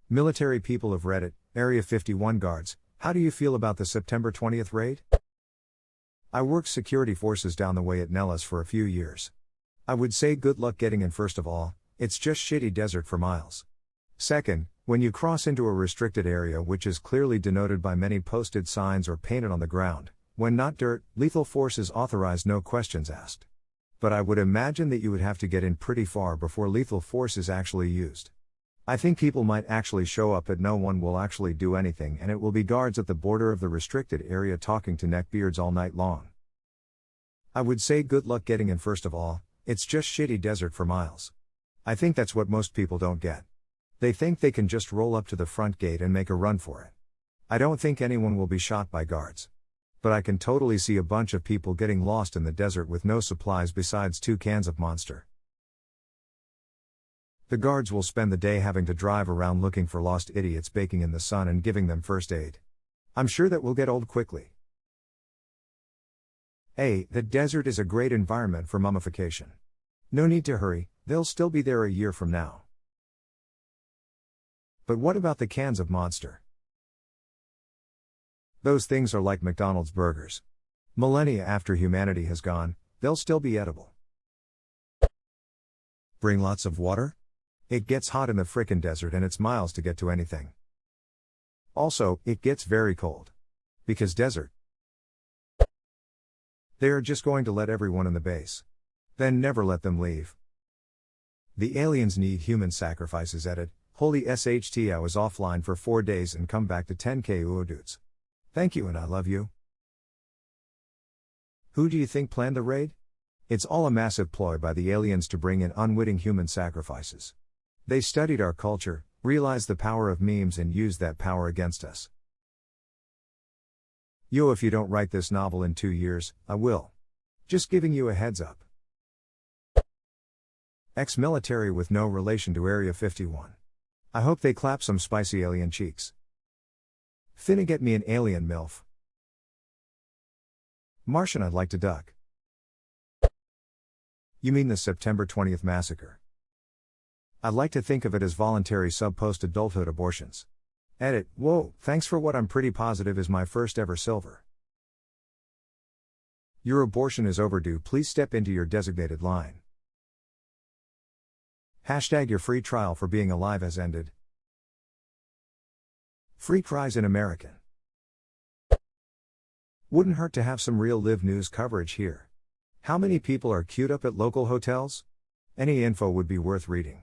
Military people of Reddit, Area 51 guards, how do you feel about the September 20th raid? I worked security forces down the way at Nellis for a few years. I would say good luck getting in. First of all, it's just shitty desert for miles. Second, when you cross into a restricted area which is clearly denoted by many posted signs or painted on the ground, when not dirt, lethal force is authorized, no questions asked. But I would imagine that you would have to get in pretty far before lethal force is actually used. I think people might actually show up but no one will actually do anything, and it will be guards at the border of the restricted area talking to neckbeards all night long. I would say good luck getting in. First of all, it's just shitty desert for miles. I think that's what most people don't get. They think they can just roll up to the front gate and make a run for it. I don't think anyone will be shot by guards. But I can totally see a bunch of people getting lost in the desert with no supplies besides 2 cans of Monster. The guards will spend the day having to drive around looking for lost idiots baking in the sun and giving them first aid. I'm sure that will get old quickly. The desert is a great environment for mummification. No need to hurry, they'll still be there a year from now. But what about the cans of Monster? Those things are like McDonald's burgers. Millennia after humanity has gone, they'll still be edible. Bring lots of water? It gets hot in the frickin' desert and it's miles to get to anything. Also, it gets very cold. Because desert. They are just going to let everyone in the base. Then never let them leave. The aliens need human sacrifices. Edit. Holy SHT, I was offline for 4 days and come back to 10k uodudes. Thank you and I love you. Who do you think planned the raid? It's all a massive ploy by the aliens to bring in unwitting human sacrifices. They studied our culture, realized the power of memes and used that power against us. Yo, if you don't write this novel in 2 years, I will. Just giving you a heads up. Ex-military with no relation to Area 51. I hope they clap some spicy alien cheeks. Finna get me an alien MILF. Martian, I'd like to duck. You mean the September 20th massacre? I'd like to think of it as voluntary sub-post-adulthood abortions. Edit. Whoa, thanks for what I'm pretty positive is my first ever silver. Your abortion is overdue, please step into your designated line. Hashtag your free trial for being alive has ended. Free cries in American. Wouldn't hurt to have some real live news coverage here. How many people are queued up at local hotels? Any info would be worth reading.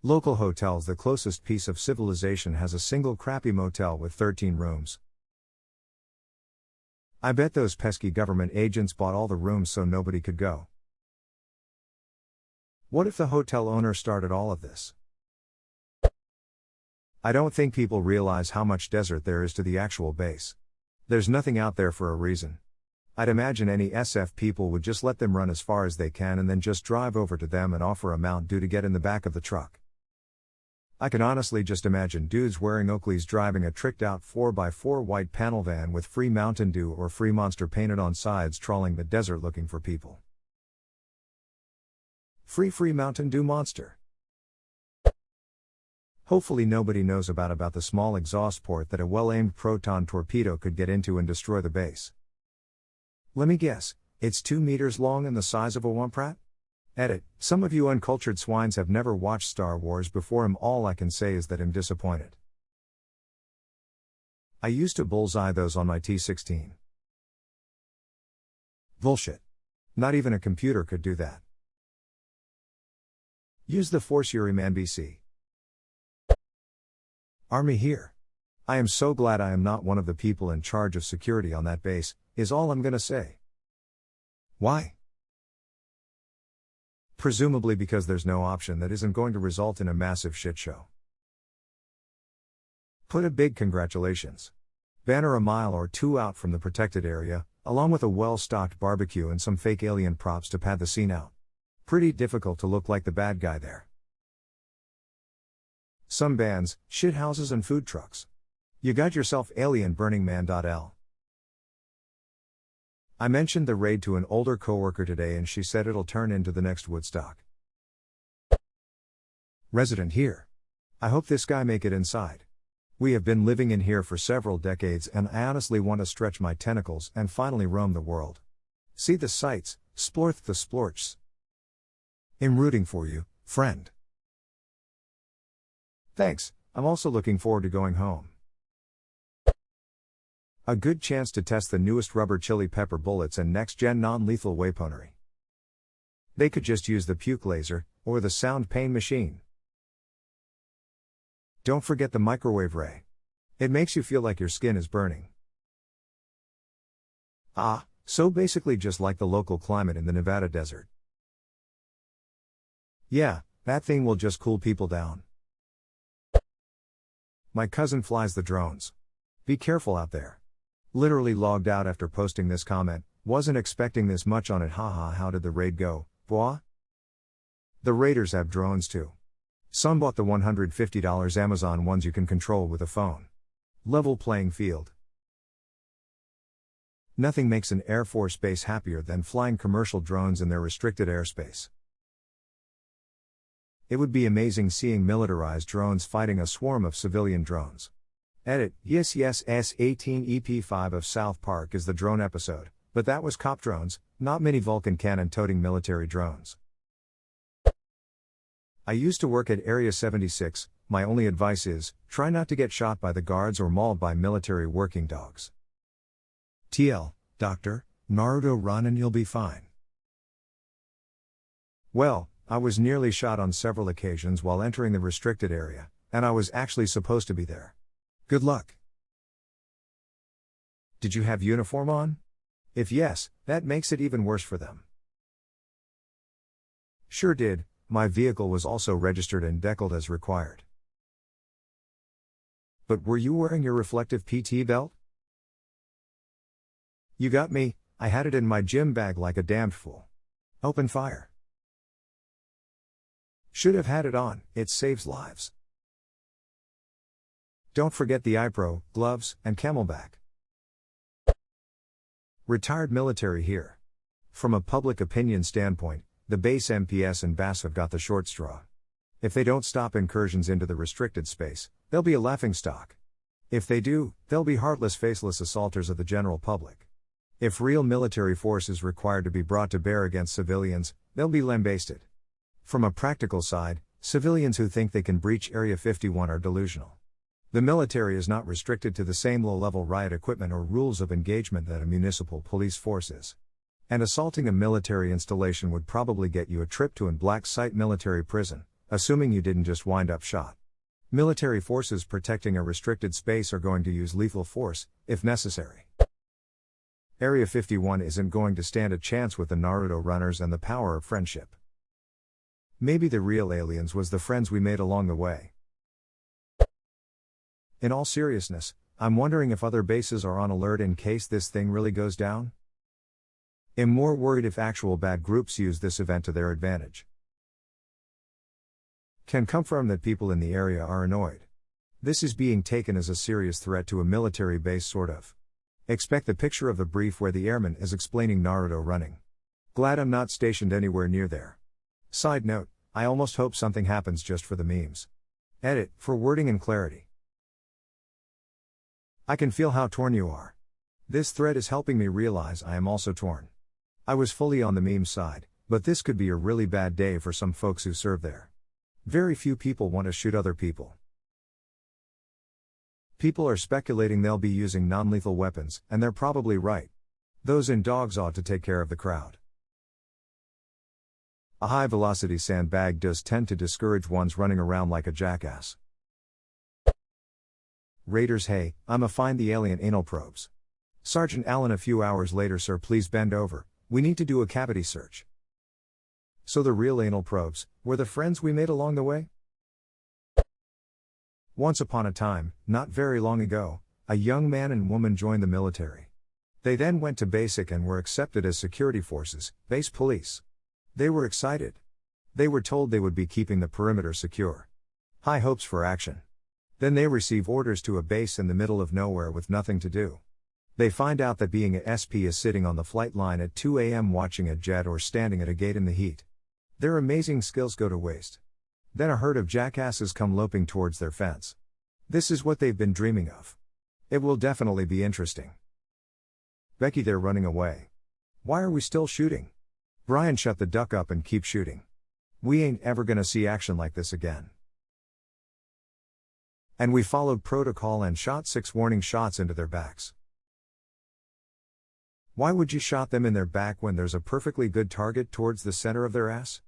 Local hotels, the closest piece of civilization, has a single crappy motel with 13 rooms. I bet those pesky government agents bought all the rooms so nobody could go. What if the hotel owner started all of this? I don't think people realize how much desert there is to the actual base. There's nothing out there for a reason. I'd imagine any SF people would just let them run as far as they can and then just drive over to them and offer a Mount Dew to get in the back of the truck. I can honestly just imagine dudes wearing Oakleys driving a tricked out 4x4 white panel van with free Mountain Dew or free Monster painted on sides trawling the desert looking for people. Free Mountain Dew Monster. Hopefully nobody knows about the small exhaust port that a well-aimed proton torpedo could get into and destroy the base. Let me guess, it's 2 meters long and the size of a Wumprat? Edit. Some of you uncultured swines have never watched Star Wars before. All I can say is that I'm disappointed. I used to bullseye those on my T16. Bullshit. Not even a computer could do that. Use the Force, Yuri Man BC. Army here. I am so glad I am not one of the people in charge of security on that base, is all I'm gonna say. Why? Presumably because there's no option that isn't going to result in a massive shit show. Put a big congratulations banner a mile or 2 out from the protected area, along with a well-stocked barbecue and some fake alien props to pad the scene out. Pretty difficult to look like the bad guy there. Some bands, shithouses and food trucks. You got yourself Alien Burning Man.L. I mentioned the raid to an older coworker today and she said it'll turn into the next Woodstock. Resident here. I hope this guy make it inside. We have been living in here for several decades and I honestly want to stretch my tentacles and finally roam the world. See the sights, splorth the splorchs. I'm rooting for you, friend. Thanks, I'm also looking forward to going home. A good chance to test the newest rubber chili pepper bullets and next-gen non-lethal weaponry. They could just use the puke laser, or the sound pain machine. Don't forget the microwave ray. It makes you feel like your skin is burning. Ah, so basically just like the local climate in the Nevada desert. Yeah, that thing will just cool people down. My cousin flies the drones. Be careful out there. Literally logged out after posting this comment, wasn't expecting this much on it, haha. How did the raid go, boah? The raiders have drones too. Some bought the $150 Amazon ones you can control with a phone. Level playing field. Nothing makes an Air Force base happier than flying commercial drones in their restricted airspace. It would be amazing seeing militarized drones fighting a swarm of civilian drones. Edit, yes S18 EP5 of South Park is the drone episode, but that was cop drones, not mini Vulcan cannon-toting military drones. I used to work at Area 76, my only advice is, try not to get shot by the guards or mauled by military working dogs. TL, Doctor, Naruto run and you'll be fine. Well, I was nearly shot on several occasions while entering the restricted area, and I was actually supposed to be there. Good luck. Did you have uniform on? If yes, that makes it even worse for them. Sure did, my vehicle was also registered and deckled as required. But were you wearing your reflective PT belt? You got me, I had it in my gym bag like a damned fool. Open fire. Should have had it on, it saves lives. Don't forget the iPro, gloves, and Camelback. Retired military here. From a public opinion standpoint, the base MPS and BAS have got the short straw. If they don't stop incursions into the restricted space, they'll be a laughingstock. If they do, they'll be heartless, faceless assaulters of the general public. If real military force is required to be brought to bear against civilians, they'll be lambasted. From a practical side, civilians who think they can breach Area 51 are delusional. The military is not restricted to the same low-level riot equipment or rules of engagement that a municipal police force is. And assaulting a military installation would probably get you a trip to an black site military prison, assuming you didn't just wind up shot. Military forces protecting a restricted space are going to use lethal force, if necessary. Area 51 isn't going to stand a chance with the Naruto runners and the power of friendship. Maybe the real aliens was the friends we made along the way. In all seriousness, I'm wondering if other bases are on alert in case this thing really goes down. I'm more worried if actual bad groups use this event to their advantage. Can confirm that people in the area are annoyed. This is being taken as a serious threat to a military base, sort of. Expect the picture of the brief where the airman is explaining Naruto running. Glad I'm not stationed anywhere near there. Side note, I almost hope something happens just for the memes. Edit, for wording and clarity. I can feel how torn you are. This thread is helping me realize I am also torn. I was fully on the meme side, but this could be a really bad day for some folks who serve there. Very few people want to shoot other people. People are speculating they'll be using non-lethal weapons, and they're probably right. Those in dogs ought to take care of the crowd. A high-velocity sandbag does tend to discourage ones running around like a jackass. Raiders, hey, I'ma find the alien anal probes. Sergeant Allen, a few hours later, sir, please bend over, we need to do a cavity search. So the real anal probes were the friends we made along the way? Once upon a time, not very long ago, a young man and woman joined the military. They then went to basic and were accepted as security forces, base police. They were excited. They were told they would be keeping the perimeter secure. High hopes for action. Then they receive orders to a base in the middle of nowhere with nothing to do. They find out that being a SP is sitting on the flight line at 2 a.m. watching a jet or standing at a gate in the heat. Their amazing skills go to waste. Then a herd of jackasses come loping towards their fence. This is what they've been dreaming of. It will definitely be interesting. Becky, they're running away. Why are we still shooting? Brian, shut the duck up and keep shooting. We ain't ever gonna see action like this again. And we followed protocol and shot 6 warning shots into their backs. Why would you shot them in their back when there's a perfectly good target towards the center of their ass?